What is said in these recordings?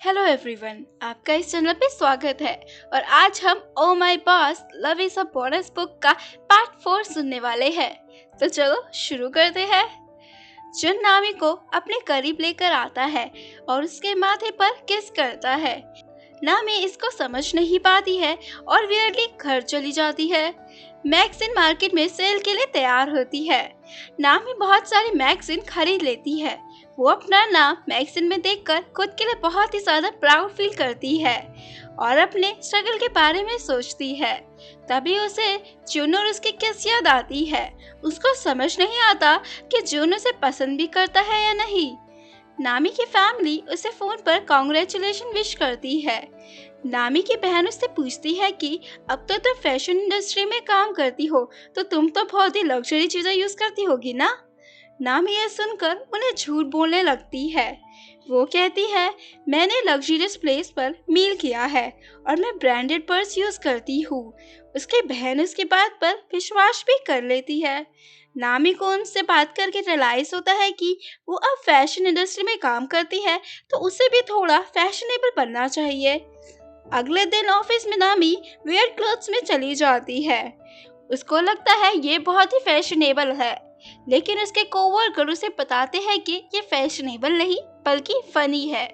Hello everyone, आपका इस channel पे स्वागत है। और आज हम oh my boss love is a bonus book का पार्ट 4 सुनने वाले हैं। तो चलो शुरू करते हैं। जुन नामी को अपने करीब लेकर आता है और उसके माथे पर किस करता है। नामी इसको समझ नहीं पाती है और वियर्डली घर चली जाती है। मैगजीन मार्केट में सेल के लिए तैयार होती है। नामी बहुत सारी मैगजीन खरीद लेती है। वो अपना नाम मैगजीन में देखकर खुद के लिए बहुत ही ज्यादा प्राउड फील करती है और अपने स्ट्रगल के बारे में सोचती है। तभी उसे जून और उसकी किस याद आती है। उसको समझ नहीं आता कि जून उसे पसंद भी करता है या नहीं। नामी की फैमिली उसे फोन पर कांग्रेचुलेशन विश करती है। नामी की बहन उससे पूछती है कि अब तो तुम फैशन इंडस्ट्री में काम करती हो, तो तुम तो बहुत ही लग्जरी चीजें यूज करती होगी ना। नामी यह सुनकर उन्हें झूठ बोलने लगती है। वो कहती है, मैंने लग्जरियस प्लेस पर मील किया है और मैं ब्रांडेड पर्स यूज करती हूँ। उसकी बहन उसकी बात पर विश्वास भी कर लेती है। नामी को उनसे बात करके रियलाइज होता है कि वो अब फैशन इंडस्ट्री में काम करती है, तो उसे भी थोड़ा फैशनेबल बनना चाहिए। अगले दिन ऑफिस में नामी वियर्ड क्लोथ्स में चली जाती है। उसको लगता है ये बहुत ही फैशनेबल है, लेकिन उसके कोवर्कर उसे बताते हैं कि ये फैशनेबल नहीं बल्कि फनी है।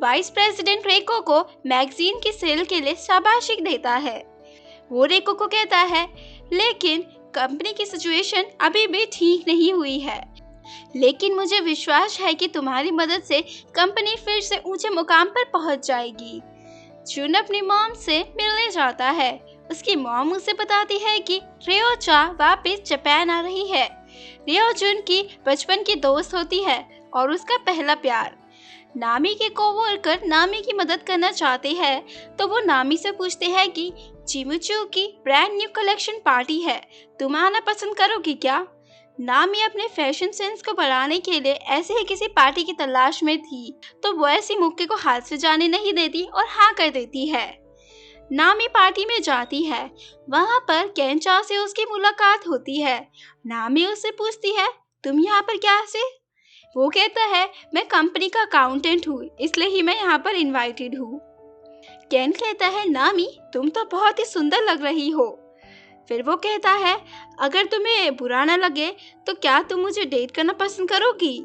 वाइस प्रेसिडेंट रेको को मैगजीन की सेल के लिए शाबाशी देता है। वो रेको को कहता है, लेकिन कंपनी की सिचुएशन अभी भी ठीक नहीं हुई है, लेकिन मुझे विश्वास है कि तुम्हारी मदद से कंपनी फिर से ऊंचे मुकाम पर पहुंच जाएगी। जून अपनी मॉम से मिलने जाता है। उसकी मॉम उसे बताती है कि रियो चा वापस जापान आ रही है। रियो जून की बचपन की दोस्त होती है और उसका पहला प्यार। नामी के कोवर्कर नामी की मदद करना चाहते हैं, तो वो नामी से पूछते हैं कि चिमुचू की ब्रांड न्यू कलेक्शन पार्टी है, तुम आना पसंद करोगी क्या। नामी अपने फैशन सेंस को बढ़ाने के लिए ऐसे ही किसी पार्टी की तलाश में थी, तो वो ऐसी मौके को हाथ से जाने नहीं देती और हाँ कर देती है। नामी पार्टी में जाती है। वहाँ पर केंचा से उसकी मुलाकात होती है। नामी उससे पूछती है, तुम यहाँ पर क्या से? वो कहता है, मैं कंपनी का अकाउंटेंट हूँ, इसलिए ही मैं यहाँ पर इनवाइटेड हूँ। केन कहता है, नामी तुम तो बहुत ही सुंदर लग रही हो। फिर वो कहता है, अगर तुम्हें बुरा ना लगे तो क्या तुम मुझे डेट करना पसंद करोगी।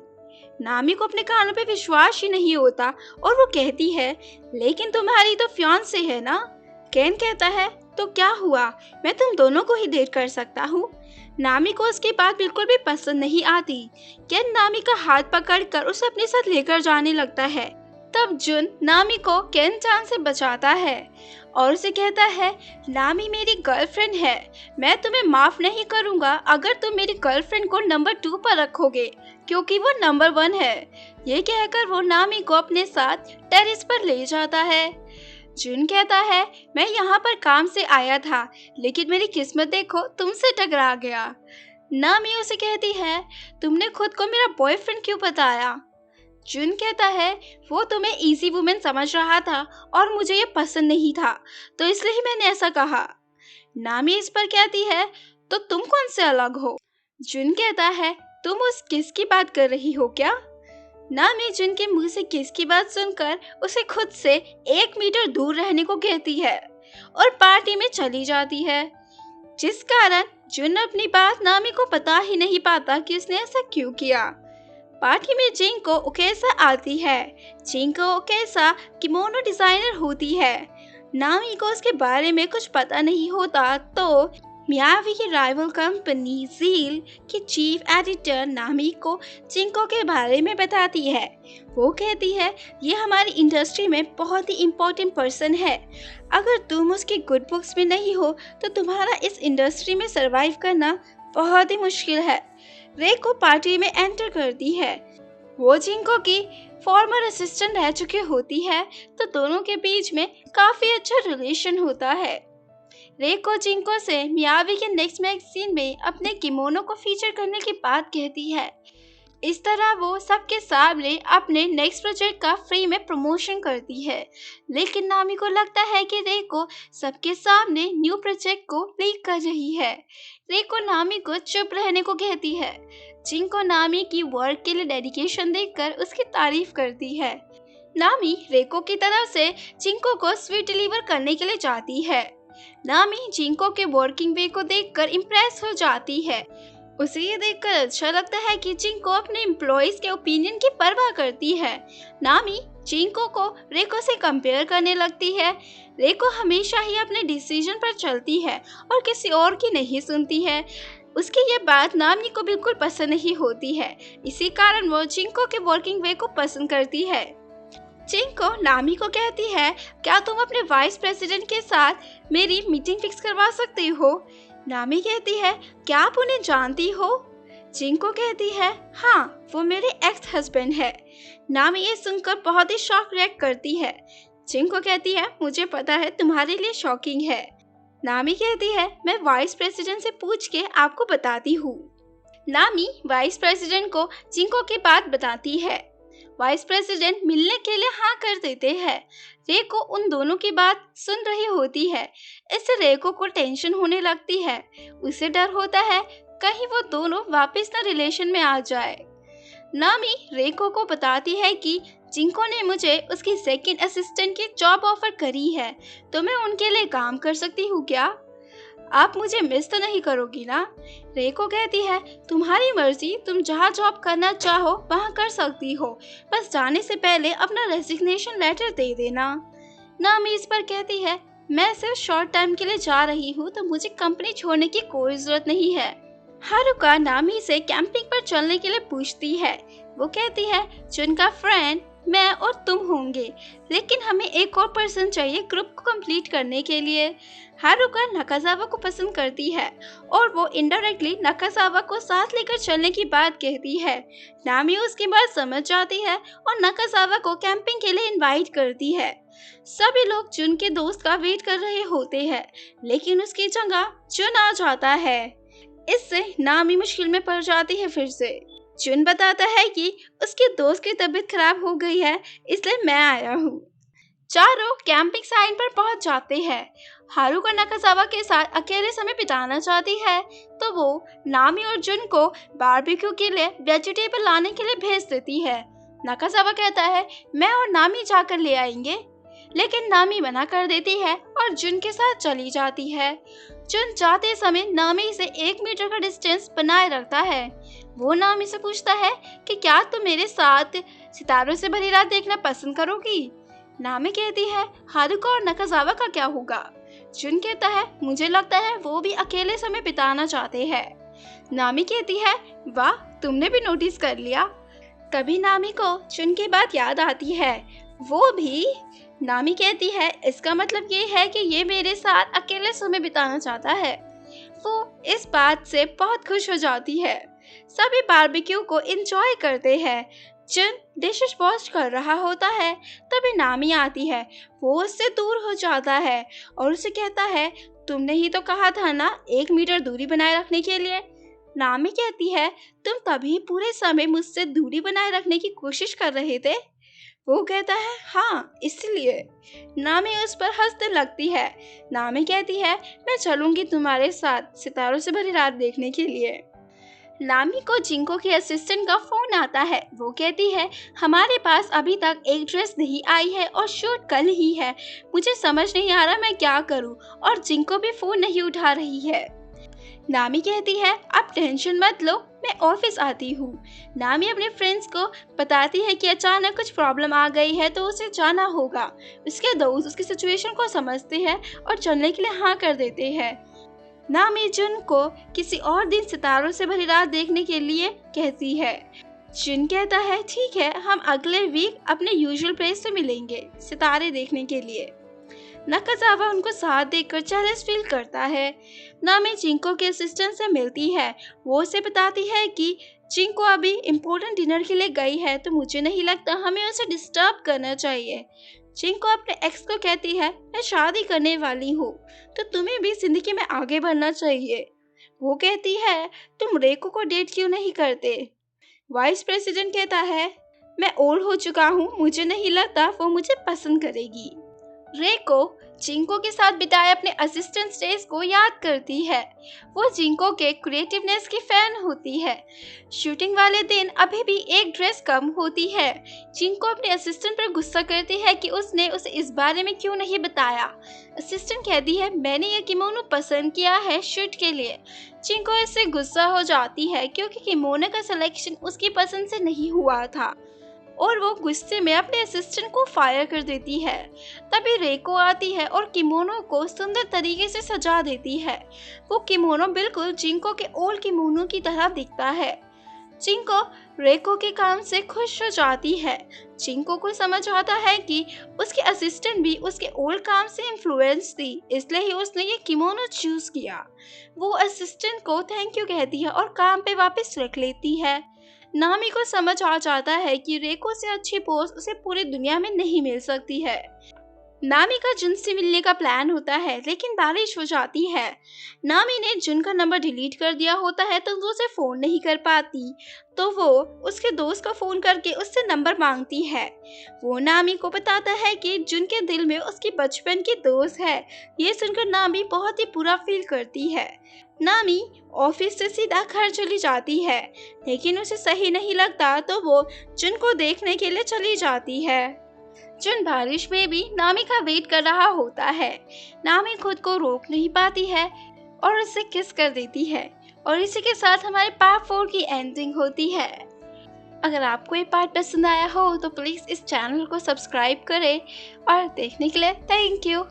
नामी को अपने कानों पे विश्वास ही नहीं होता और वो कहती है, लेकिन तुम्हारी तो फियांसे है ना। केन कहता है, तो क्या हुआ, मैं तुम दोनों को ही डेट कर सकता हूँ। नामी को उसकी बात बिल्कुल भी पसंद नहीं आती। केन नामी का हाथ पकड़कर उसे अपने साथ लेकर जाने लगता है। तब जुन नामी को केन चान से बचाता है और उसे कहता है, नामी मेरी गर्लफ्रेंड है, मैं तुम्हें माफ नहीं करूंगा अगर तुम मेरी गर्लफ्रेंड को नंबर 2 पर रखोगे, क्योंकि वो नंबर 1 है। ये कहकर वो नामी को अपने साथ टेरेस पर ले जाता है। जुन कहता है, मैं यहाँ पर काम से आया था, लेकिन मेरी किस्मत देखो तुमसे टकरा गया। नामी उसे कहती है, तुमने खुद को मेरा बॉयफ्रेंड क्यों बताया। जुन कहता है, वो तुम्हें इजी वुमेन समझ रहा था और मुझे ये पसंद नहीं था, तो इसलिए ही मैंने ऐसा कहा। नामी इस पर कहती है, तो तुम कौन से अलग हो। जुन कहता है, तुम उस किस की बात कर रही हो क्या। नामी जुन के मुंह से किस की बात सुनकर उसे खुद से 1 मीटर दूर रहने को कहती है और पार्टी में चली जाती है, जिस कारण जुन अपनी बात नामी को बता ही नहीं पाता कि उसने ऐसा क्यों किया। पार्टी में जिंको ओकेसा आती है। जिंको ओकेसा किमोनो डिजाइनर होती है। नामी को उसके बारे में कुछ पता नहीं होता, तो मियावी की राइवल कंपनी ज़ील की चीफ एडिटर नामी को जिंको के बारे में बताती है। वो कहती है, ये हमारी इंडस्ट्री में बहुत ही इम्पोर्टेंट पर्सन है, अगर तुम उसकी गुड बुक्स में नहीं हो तो तुम्हारा इस इंडस्ट्री में सरवाइव करना बहुत ही मुश्किल है। रेको पार्टी में एंटर करती है। वो जिंको की फॉर्मर असिस्टेंट रह चुकी होती है, तो दोनों के बीच में काफी अच्छा रिलेशन होता है। रेको जिंको से मियावी के नेक्स्ट मैगजीन में अपने किमोनो को फीचर करने की बात कहती है। इस तरह वो सबके सामने अपने नेक्स्ट प्रोजेक्ट का फ्री में प्रमोशन करती है, लेकिन नामी को लगता है कि रेको सबके सामने न्यू प्रोजेक्ट को लीक कर रही है। रेको नामी को चुप रहने को कहती है। जिंको नामी की वर्क के लिए डेडिकेशन देखकर उसकी तारीफ करती है। नामी रेको की तरफ से जिंको को स्वीट डिलीवर करने के लिए जाती है। नामी जिंको के वर्किंग वे को देखकर इम्प्रेस हो जाती है। उसे ये देखकर अच्छा लगता है कि जिंको अपने एम्प्लॉइज के ओपिनियन की परवाह करती है। नामी जिंको को रेको से कंपेयर करने लगती है। रेको हमेशा ही अपने डिसीजन पर चलती है और किसी और की नहीं सुनती है। उसकी ये बात नामी को बिल्कुल पसंद नहीं होती है। इसी कारण वो जिंको के वर्किंग वे को पसंद करती है। जिंको नामी को कहती है, क्या तुम अपने वाइस प्रेसिडेंट के साथ मेरी मीटिंग फिक्स करवा सकती हो? नामी कहती है, क्या आप उन्हें जानती हो? जिंको कहती है, हाँ, वो मेरे एक्स हस्बैंड है। नामी ये सुनकर बहुत ही शॉक रिएक्ट करती है। जिंको कहती है, मुझे पता है तुम्हारे लिए शॉकिंग है। नामी कहती है, मैं वाइस प्रेसिडेंट से पूछ के आपको बताती हूँ। नामी वाइस प्रेसिडेंट को जिंको की बात बताती है। वाइस प्रेसिडेंट मिलने के लिए हाँ कर देते हैं। रेको उन दोनों की बात सुन रही होती है। इससे रेको को टेंशन होने लगती है। उसे डर होता है कहीं वो दोनों वापस ना रिलेशन में आ जाए। नामी रेको को बताती है कि जिंको ने मुझे उसकी सेकंड असिस्टेंट की जॉब ऑफर करी है, तो मैं उनके लिए काम कर सकती हूँ क्या? आप मुझे मिस तो नहीं करोगी ना? रेको कहती है, तुम्हारी मर्जी, तुम जहाँ जॉब करना चाहो वहाँ कर सकती हो, बस जाने से पहले अपना रेजिग्नेशन लेटर दे देना। नामी इस पर कहती है, मैं सिर्फ शॉर्ट टाइम के लिए जा रही हूँ, तो मुझे कंपनी छोड़ने की कोई जरूरत नहीं है। हारुका नामी से कैंपिंग पर चलने के लिए पूछती है। वो कहती है, जुन का फ्रेंड मैं और तुम होंगे, लेकिन हमें एक और पर्सन चाहिए ग्रुप को कंप्लीट करने के लिए। हारुका नकाजावा को पसंद करती है और वो इनडायरेक्टली नकाजावा को साथ लेकर चलने की बात कहती है। नामी उसकी बात समझ जाती है और नकाजावा को कैंपिंग के लिए इनवाइट करती है। सभी लोग जुन के दोस्त का वेट कर रहे होते हैं, लेकिन उसकी जगह जुन आ जाता है। इससे नामी मुश्किल में पड़ जाती है फिर से। जुन बताता है कि उसके दोस्त की तबीयत खराब हो गई है, इसलिए मैं आया हूँ। चारों कैंपिंग साइट पर पहुंच जाते हैं। हारुका नकाजावा के साथ अकेले समय बिताना चाहती है, तो वो नामी और जुन को बारबेक्यू के लिए वेजिटेबल लाने के लिए भेज देती है। नकाजावा कहता है, मैं और नामी जाकर ले आएंगे, लेकिन नामी मना कर देती है और जुन के साथ चली जाती है। जुन जाते समय नामी से 1 मीटर का डिस्टेंस बनाए रखता है। वो नामी से पूछता है कि क्या तुम मेरे साथ सितारों से भरी रात देखना पसंद करोगी? नामी कहती है, हारुका और नकाजावा का क्या होगा? जुन कहता है, मुझे लगता है वो भी अकेले समय बिताना चाहते हैं। नामी कहती है, वाह, तुमने भी नोटिस कर लिया। तभी नामी को जुन की बात याद आती है। वो भी? नामी कहती है, इसका मतलब ये है कि ये मेरे साथ अकेले समय बिताना चाहता है। वो इस बात से बहुत खुश हो जाती है। सभी बारबेक्यू को एंजॉय करते हैं। जुन डिशेस वॉश कर रहा होता है, तभी नामी आती है। वो उससे दूर हो जाता है और उसे कहता है, तुमने ही तो कहा था ना 1 मीटर दूरी बनाए रखने के लिए। नामी कहती है, तुम तभी पूरे समय मुझसे दूरी बनाए रखने की कोशिश कर रहे थे। वो कहता है, हाँ, इसलिए। नामी उस पर हंसने लगती है। नामी कहती है, मैं चलूंगी तुम्हारे साथ सितारों से भरी रात देखने के लिए। नामी को जिंको के असिस्टेंट का फोन आता है। वो कहती है, हमारे पास अभी तक एक ड्रेस नहीं आई है और शूट कल ही है। मुझे समझ नहीं आ रहा मैं क्या करूं, और जिंको भी फोन नहीं उठा रही है। नामी कहती है, आप टेंशन मत लो, मैं ऑफिस आती हूँ। नामी अपने फ्रेंड्स को बताती है कि अचानक कुछ प्रॉब्लम आ गई है, तो उसे जाना होगा। उसके दोस्त उसकी सिचुएशन को समझते हैं और चलने के लिए हाँ कर देते हैं। नामी जुन को किसी और दिन सितारों से भरी रात देखने के लिए कहती है। जुन कहता है, ठीक है, हम अगले वीक अपने यूजुअल प्लेस से मिलेंगे सितारे देखने के लिए। नकाजावा उनको साथ देखकर जेलस फील करता है। नामी जिंको के असिस्टेंट से मिलती है। वो उसे बताती है कि जिंको अभी इम्पोर्टेंट डिनर के लिए गई है, तो मुझे नहीं लगता हमें उसे डिस्टर्ब करना चाहिए। जिंको अपने एक्स को कहती है, मैं शादी करने वाली हूँ, तो तुम्हें भी जिंदगी में आगे बढ़ना चाहिए। वो कहती है, तुम रेको को डेट क्यों नहीं करते? वाइस प्रेसिडेंट कहता है, मैं ओल्ड हो चुका हूँ, मुझे नहीं लगता वो मुझे पसंद करेगी। रेको जिंको के साथ बिताए अपने असिस्टेंट डेज को याद करती है। वो जिंको के क्रिएटिवनेस की फैन होती है। शूटिंग वाले दिन अभी भी एक ड्रेस कम होती है। जिंको अपने असिस्टेंट पर गुस्सा करती है कि उसने उसे इस बारे में क्यों नहीं बताया। असिस्टेंट कहती है मैंने ये किमोनो पसंद किया है शूट के लिए। जिंको इससे गुस्सा हो जाती है क्योंकि किमोनो का सिलेक्शन उसकी पसंद से नहीं हुआ था और वो गुस्से में अपने असिस्टेंट को फायर कर देती है। तभी रेको आती है और किमोनो को सुंदर तरीके से सजा देती है। वो किमोनो बिल्कुल जिंको के ओल्ड किमोनो की तरह दिखता है। जिंको रेको के काम से खुश हो जाती है। जिंको को समझ आता है कि उसके असिस्टेंट भी उसके ओल्ड काम से इन्फ्लुएंस थी, इसलिए ही उसने ये किमोनो चूज किया। वो असिस्टेंट को थैंक यू कहती है और काम पे वापस रख लेती है। नामी को समझ आ जाता है कि रेको से अच्छी पोस्ट उसे पूरी दुनिया में नहीं मिल सकती है। नामी का जुन से मिलने का प्लान होता है लेकिन बारिश हो जाती है। नामी ने जुन का नंबर डिलीट कर दिया होता है तो वो उसे फ़ोन नहीं कर पाती, तो वो उसके दोस्त का फ़ोन करके उससे नंबर मांगती है। वो नामी को बताता है कि जुन के दिल में उसकी बचपन की दोस्त है। ये सुनकर नामी बहुत ही बुरा फील करती है। नामी ऑफिस से सीधा घर चली जाती है लेकिन उसे सही नहीं लगता, तो वो जुन को देखने के लिए चली जाती है। जुन बारिश में भी नामी का वेट कर रहा होता है। नामी खुद को रोक नहीं पाती है और उसे किस कर देती है और इसी के साथ हमारे पार्ट 4 की एंडिंग होती है। अगर आपको ये पार्ट पसंद आया हो तो प्लीज़ इस चैनल को सब्सक्राइब करें और देखने के लिए थैंक यू।